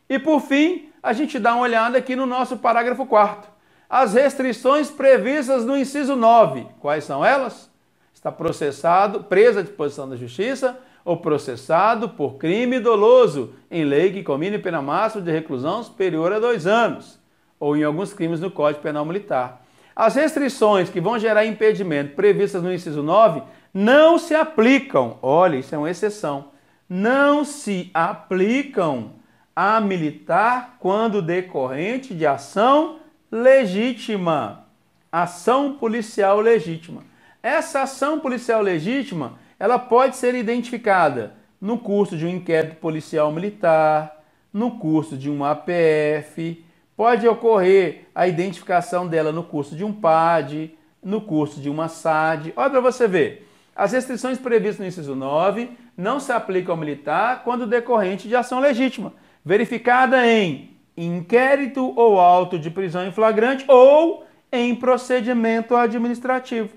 E por fim, a gente dá uma olhada aqui no nosso parágrafo 4º. As restrições previstas no inciso 9, quais são elas? Está processado, preso à disposição da Justiça ou processado por crime doloso em lei que combine pena máxima de reclusão superior a 2 anos, ou em alguns crimes no Código Penal Militar. As restrições que vão gerar impedimento previstas no inciso 9 não se aplicam, olha, isso é uma exceção, não se aplicam a militar quando decorrente de ação legítima, ação policial legítima. Essa ação policial legítima, ela pode ser identificada no curso de um inquérito policial militar, no curso de um APF, pode ocorrer a identificação dela no curso de um PAD, no curso de uma SAD. Olha para você ver, as restrições previstas no inciso 9 não se aplicam ao militar quando decorrente de ação legítima, verificada em inquérito ou auto de prisão em flagrante ou em procedimento administrativo.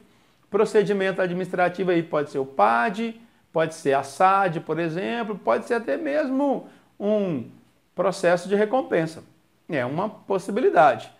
Procedimento administrativo aí pode ser o PAD, pode ser a SAD, por exemplo, pode ser até mesmo um processo de recompensa. É uma possibilidade.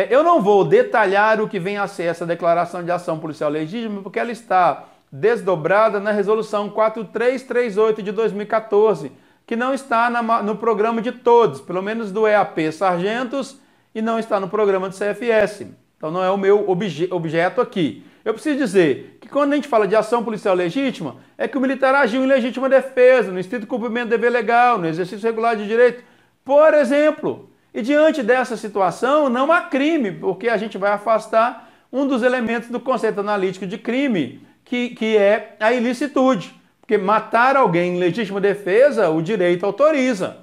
Eu não vou detalhar o que vem a ser essa declaração de ação policial legítima, porque ela está desdobrada na resolução 4338 de 2014, que não está no programa de todos, pelo menos do EAP Sargentos, e não está no programa do CFS. Então não é o meu objeto aqui. Eu preciso dizer que quando a gente fala de ação policial legítima, é que o militar agiu em legítima defesa, no estrito cumprimento do dever legal, no exercício regular de direito, por exemplo. E diante dessa situação, não há crime, porque a gente vai afastar um dos elementos do conceito analítico de crime, que é a ilicitude. Porque matar alguém em legítima defesa, o direito autoriza.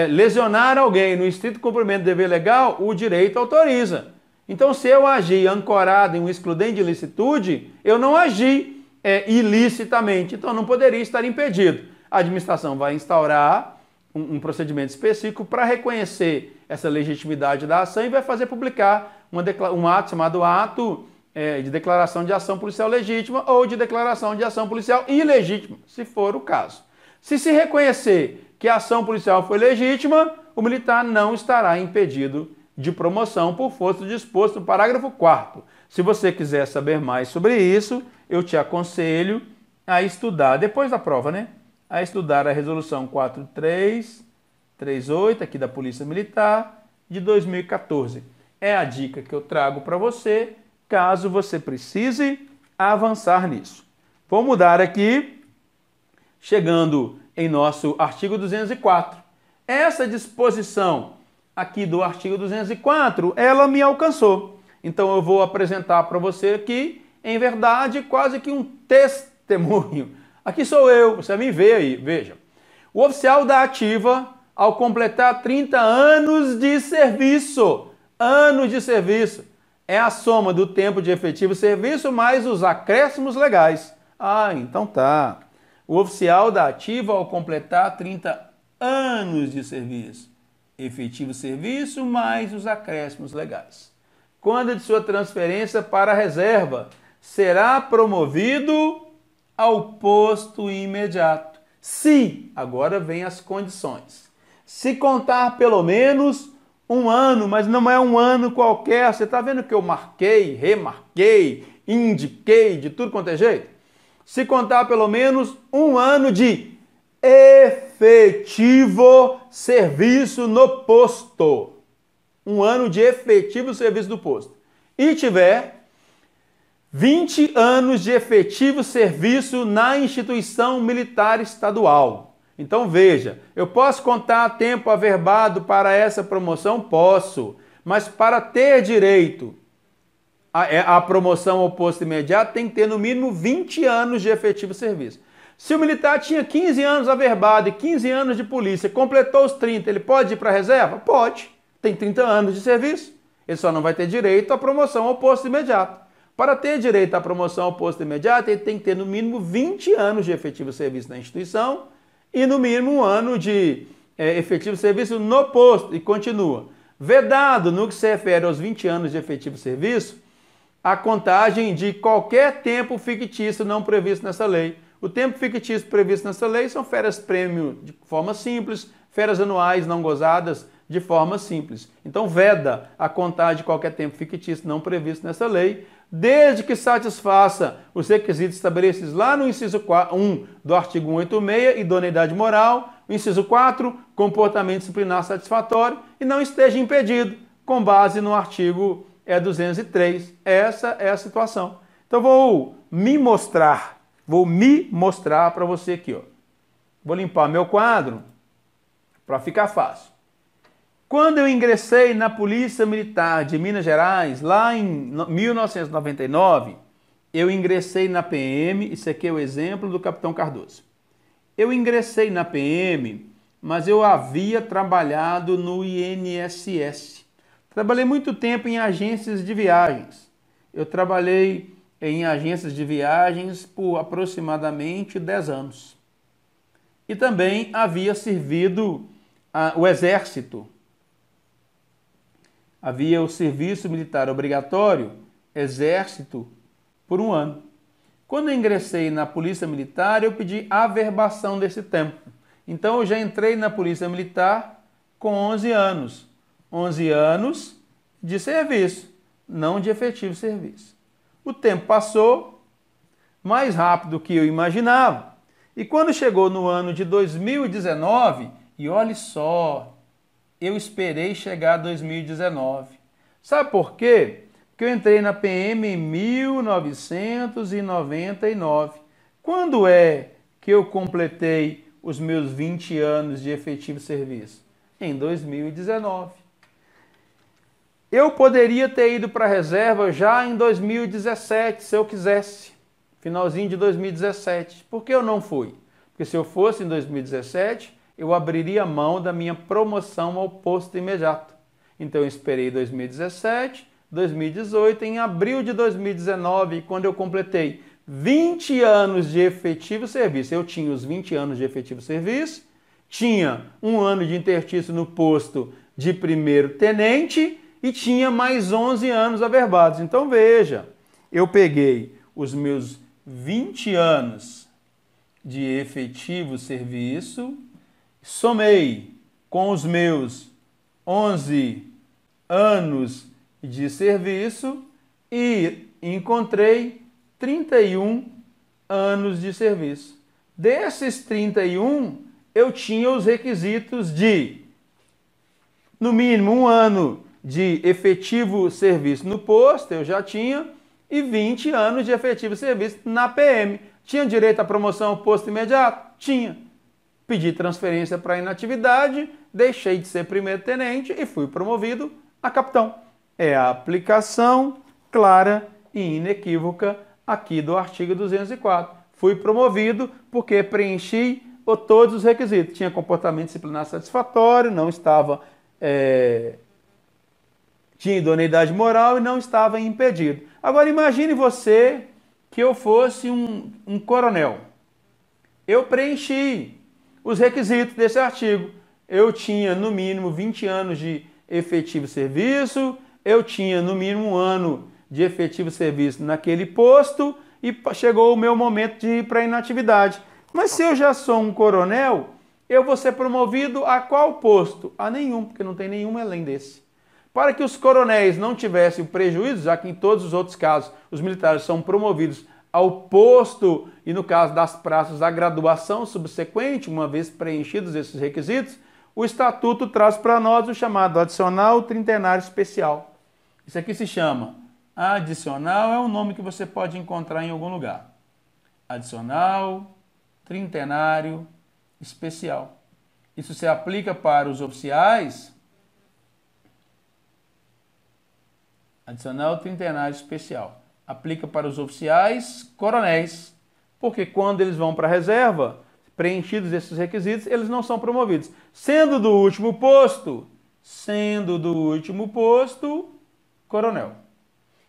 Lesionar alguém no estrito cumprimento do dever legal, o direito autoriza. Então, se eu agir ancorado em um excludente de ilicitude, eu não agi ilicitamente, então não poderia estar impedido. A administração vai instaurar um procedimento específico para reconhecer essa legitimidade da ação e vai fazer publicar um ato chamado ato de declaração de ação policial legítima ou de declaração de ação policial ilegítima, se for o caso. Se se reconhecer que a ação policial foi legítima, o militar não estará impedido de promoção por força do disposto no parágrafo 4º. Se você quiser saber mais sobre isso, eu te aconselho a estudar, depois da prova, né? A estudar a resolução 4338 aqui da Polícia Militar de 2014. É a dica que eu trago para você, caso você precise avançar nisso. Vou mudar aqui, chegando em nosso artigo 204. Essa disposição aqui do artigo 204, ela me alcançou. Então eu vou apresentar para você aqui, em verdade, quase que um testemunho. Aqui sou eu, você me vê aí, veja. O oficial da ativa, ao completar 30 anos de serviço, é a soma do tempo de efetivo serviço mais os acréscimos legais. Ah, então tá. O oficial da ativa, ao completar 30 anos de serviço, efetivo serviço mais os acréscimos legais. Quando de sua transferência para a reserva, será promovido ao posto imediato. Se, agora vem as condições, se contar pelo menos um ano, mas não é um ano qualquer, você está vendo que eu marquei, remarquei, indiquei, de tudo quanto é jeito? Se contar pelo menos um ano de efetivo serviço no posto. Um ano de efetivo serviço do posto. E tiver 20 anos de efetivo serviço na instituição militar estadual. Então veja, eu posso contar tempo averbado para essa promoção? Posso. Mas para ter direito à promoção ao posto imediato tem que ter no mínimo 20 anos de efetivo serviço. Se o militar tinha 15 anos averbado e 15 anos de polícia, completou os 30, ele pode ir para a reserva? Pode. Tem 30 anos de serviço. Ele só não vai ter direito à promoção ao posto imediato. Para ter direito à promoção ao posto imediato, ele tem que ter no mínimo 20 anos de efetivo serviço na instituição e no mínimo um ano de efetivo serviço no posto. E continua. Vedado, no que se refere aos 20 anos de efetivo serviço, a contagem de qualquer tempo fictício não previsto nessa lei. O tempo fictício previsto nessa lei são férias-prêmio de forma simples, férias anuais não gozadas de forma simples. Então, veda a contagem de qualquer tempo fictício não previsto nessa lei, desde que satisfaça os requisitos estabelecidos lá no inciso 1 do artigo 186, idoneidade moral, o inciso 4, comportamento disciplinar satisfatório, e não esteja impedido, com base no artigo 203. Essa é a situação. Então, vou me mostrar para você aqui, ó. Vou limpar meu quadro para ficar fácil. Quando eu ingressei na Polícia Militar de Minas Gerais, lá em 1999, eu ingressei na PM, isso aqui é o exemplo do Capitão Cardoso. Eu ingressei na PM, mas eu havia trabalhado no INSS. Trabalhei muito tempo em agências de viagens. Eu trabalhei em agências de viagens por aproximadamente 10 anos. E também havia servido o Exército. Havia o serviço militar obrigatório, Exército, por 1 ano. Quando eu ingressei na Polícia Militar, eu pedi averbação desse tempo. Então eu já entrei na Polícia Militar com 11 anos. 11 anos de serviço, não de efetivo serviço. O tempo passou mais rápido do que eu imaginava. E quando chegou no ano de 2019, e olhe só, eu esperei chegar a 2019. Sabe por quê? Porque eu entrei na PM em 1999. Quando é que eu completei os meus 20 anos de efetivo serviço? Em 2019. Eu poderia ter ido para a reserva já em 2017, se eu quisesse. Finalzinho de 2017. Por que eu não fui? Porque se eu fosse em 2017, eu abriria mão da minha promoção ao posto imediato. Então eu esperei 2017, 2018, em abril de 2019, quando eu completei 20 anos de efetivo serviço. Eu tinha os 20 anos de efetivo serviço, tinha 1 ano de interstício no posto de primeiro tenente e tinha mais 11 anos averbados. Então veja, eu peguei os meus 20 anos de efetivo serviço, somei com os meus 11 anos de serviço e encontrei 31 anos de serviço. Desses 31, eu tinha os requisitos de, no mínimo, 1 ano de efetivo serviço no posto, eu já tinha, e 20 anos de efetivo serviço na PM. Tinha direito à promoção ao posto imediato? Tinha. pedi transferência para inatividade, deixei de ser primeiro-tenente e fui promovido a capitão. É a aplicação clara e inequívoca aqui do artigo 204. Fui promovido porque preenchi todos os requisitos. Tinha comportamento disciplinar satisfatório, não estava... tinha idoneidade moral e não estava impedido. Agora imagine você que eu fosse um coronel. Eu preenchi os requisitos desse artigo. Eu tinha no mínimo 20 anos de efetivo serviço, eu tinha no mínimo 1 ano de efetivo serviço naquele posto e chegou o meu momento de ir para a inatividade. Mas se eu já sou um coronel, eu vou ser promovido a qual posto? A nenhum, porque não tem nenhum além desse. Para que os coronéis não tivessem o prejuízo, já que em todos os outros casos os militares são promovidos ao posto e no caso das praças a graduação subsequente, uma vez preenchidos esses requisitos, o Estatuto traz para nós o chamado adicional trintenário especial. Isso aqui se chama adicional, é um nome que você pode encontrar em algum lugar. Adicional trintenário especial. Isso se aplica para os oficiais. Adicional trintenário especial. Aplica para os oficiais coronéis, porque quando eles vão para a reserva, preenchidos esses requisitos, eles não são promovidos. Sendo do último posto, coronel.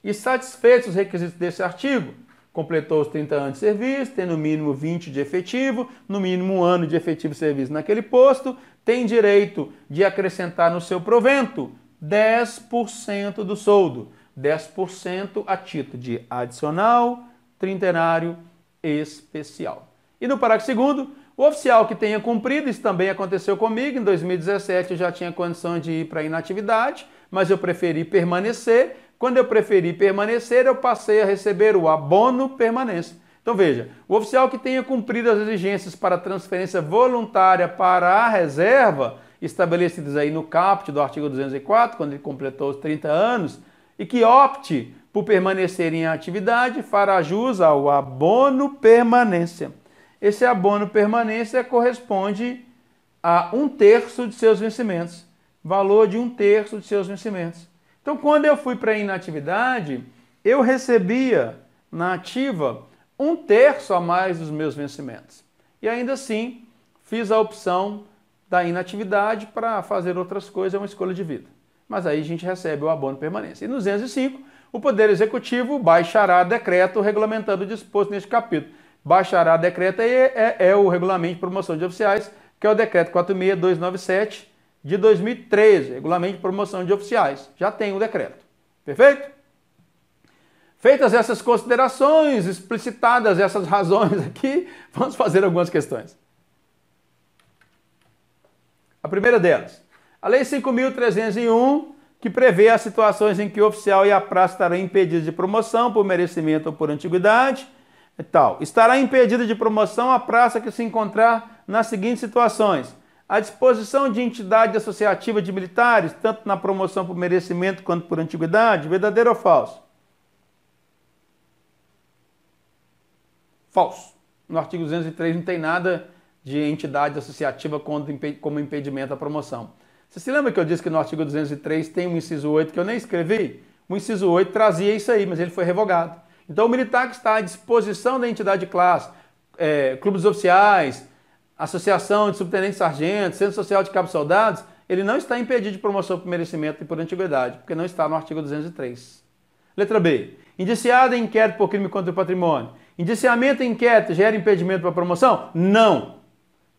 E satisfeitos os requisitos desse artigo, completou os 30 anos de serviço, tem no mínimo 20 de efetivo, no mínimo 1 ano de efetivo serviço naquele posto, tem direito de acrescentar no seu provento 10% do soldo, 10% a título de adicional trintenário especial. E no parágrafo 2º, o oficial que tenha cumprido, isso também aconteceu comigo, em 2017 eu já tinha condição de ir para a inatividade, mas eu preferi permanecer. Quando eu preferi permanecer, eu passei a receber o abono permanência. Então veja, o oficial que tenha cumprido as exigências para transferência voluntária para a reserva, estabelecidas aí no caput do artigo 204, quando ele completou os 30 anos, e que opte por permanecer em atividade, fará jus ao abono permanência. Esse abono permanência corresponde a 1/3 de seus vencimentos, valor de 1/3 de seus vencimentos. Então, quando eu fui para a inatividade, eu recebia na ativa 1/3 a mais dos meus vencimentos. E ainda assim, fiz a opção da inatividade para fazer outras coisas, é uma escolha de vida. Mas aí a gente recebe o abono permanência. E no 205, o Poder Executivo baixará decreto regulamentando o disposto neste capítulo. Baixará decreto é o Regulamento de Promoção de Oficiais, que é o decreto 46297 de 2013, Regulamento de Promoção de Oficiais. Já tem o decreto. Perfeito? Feitas essas considerações, explicitadas essas razões aqui, vamos fazer algumas questões. A primeira delas, a Lei 5.301, que prevê as situações em que o oficial e a praça estarão impedidos de promoção por merecimento ou por antiguidade e tal. Estará impedida de promoção a praça que se encontrar nas seguintes situações: à disposição de entidade associativa de militares, tanto na promoção por merecimento quanto por antiguidade, verdadeiro ou falso? Falso. No artigo 203 não tem nada de entidade associativa como impedimento à promoção. Você se lembra que eu disse que no artigo 203 tem um inciso 8 que eu nem escrevi? O inciso 8 trazia isso aí, mas ele foi revogado. Então o militar que está à disposição da entidade de classe, clubes oficiais, associação de subtenentes sargentos, centro social de cabos soldados, ele não está impedido de promoção por merecimento e por antiguidade, porque não está no artigo 203. Letra B. Indiciado em inquérito por crime contra o patrimônio. Indiciamento em inquérito gera impedimento para promoção? Não.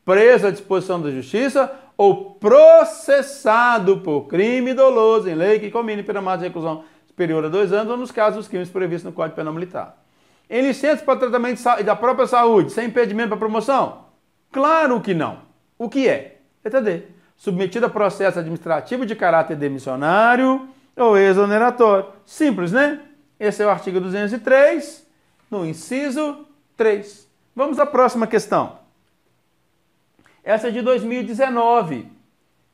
Preso à disposição da justiça ou processado por crime doloso em lei que comine pena máxima de reclusão superior a 2 anos ou nos casos dos crimes previstos no Código Penal Militar. Em licença para tratamento da própria saúde, sem impedimento para promoção? Claro que não. O que é? Letra D. Submetido a processo administrativo de caráter demissionário ou exoneratório. Simples, né? Esse é o artigo 203, no inciso 3. Vamos à próxima questão. Essa é de 2019.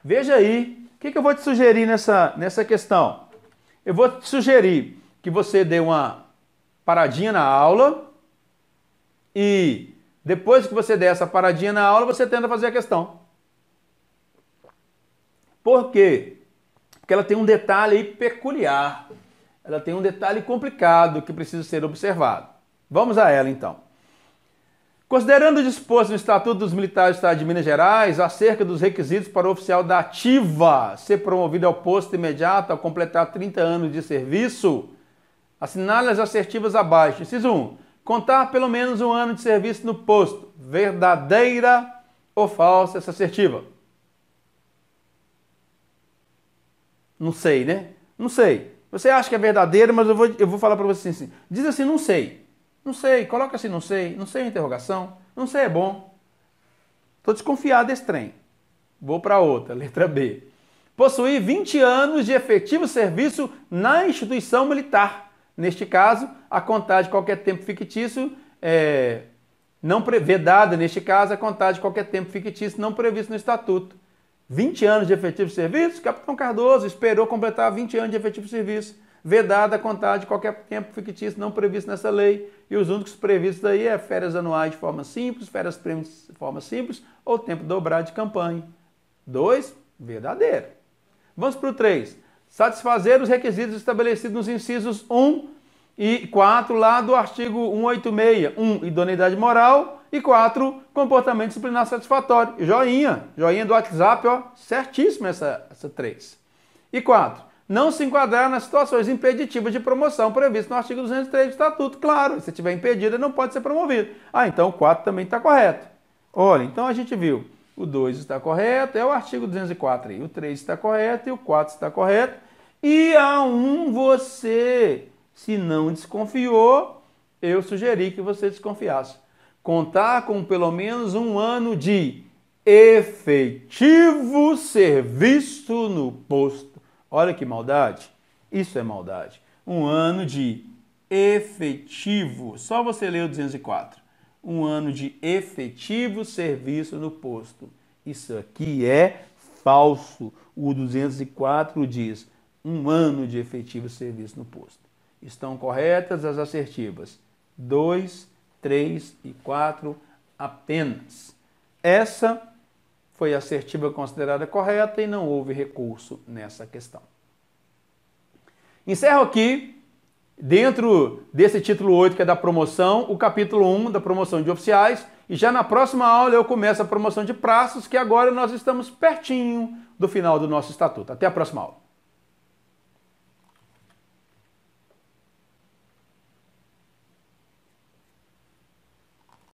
Veja aí, o que eu vou te sugerir nessa questão? Eu vou te sugerir que você dê uma paradinha na aula e Depois que você der essa paradinha na aula, você tenta fazer a questão. Por quê? Porque ela tem um detalhe aí peculiar. Ela tem um detalhe complicado que precisa ser observado. Vamos a ela, então. Considerando o disposto no Estatuto dos Militares do Estado de Minas Gerais acerca dos requisitos para o oficial da ativa ser promovido ao posto imediato ao completar 30 anos de serviço, assinale as assertivas abaixo. Inciso 1. Contar pelo menos um ano de serviço no posto. Verdadeira ou falsa essa assertiva? Não sei, né? Não sei. Você acha que é verdadeira, mas eu vou falar para você assim. Diz assim, não sei. Não sei, coloca assim, não sei interrogação, não sei é bom. Estou desconfiado desse trem. Vou para outra, letra B. Possuir 20 anos de efetivo serviço na instituição militar. Neste caso, a contar de qualquer tempo fictício, vedada, neste caso, a contar de qualquer tempo fictício não previsto no Estatuto. 20 anos de efetivo serviço, Capitão Cardoso esperou completar 20 anos de efetivo serviço. Vedada a contar de qualquer tempo fictício não previsto nessa lei. E os únicos previstos aí é férias anuais de forma simples, férias prêmios de forma simples ou tempo dobrado de campanha. 2, verdadeiro. Vamos para o 3. Satisfazer os requisitos estabelecidos nos incisos 1 e 4 lá do artigo 186. 1, idoneidade moral. E 4, comportamento disciplinar satisfatório. Joinha do WhatsApp, ó, certíssimo essa 3. E 4. Não se enquadrar nas situações impeditivas de promoção previstas no artigo 203 do Estatuto. Claro, se estiver impedido, ele não pode ser promovido. Então o 4 também está correto. Olha, então a gente viu, o 2 está correto, é o artigo 204 aí. O 3 está correto e o 4 está correto. E a 1 você, se não desconfiou, eu sugeri que você desconfiasse. Contar com pelo menos um ano de efetivo serviço no posto. Olha que maldade. Isso é maldade. Um ano de efetivo. Só você lê o 204. Um ano de efetivo serviço no posto. Isso aqui é falso. O 204 diz um ano de efetivo serviço no posto. Estão corretas as assertivas 2, 3 e 4 apenas. Essa foi a assertiva considerada correta e não houve recurso nessa questão. Encerro aqui, dentro desse título 8, que é da promoção, o capítulo 1 da promoção de oficiais, e já na próxima aula eu começo a promoção de praças, que agora nós estamos pertinho do final do nosso estatuto. Até a próxima aula.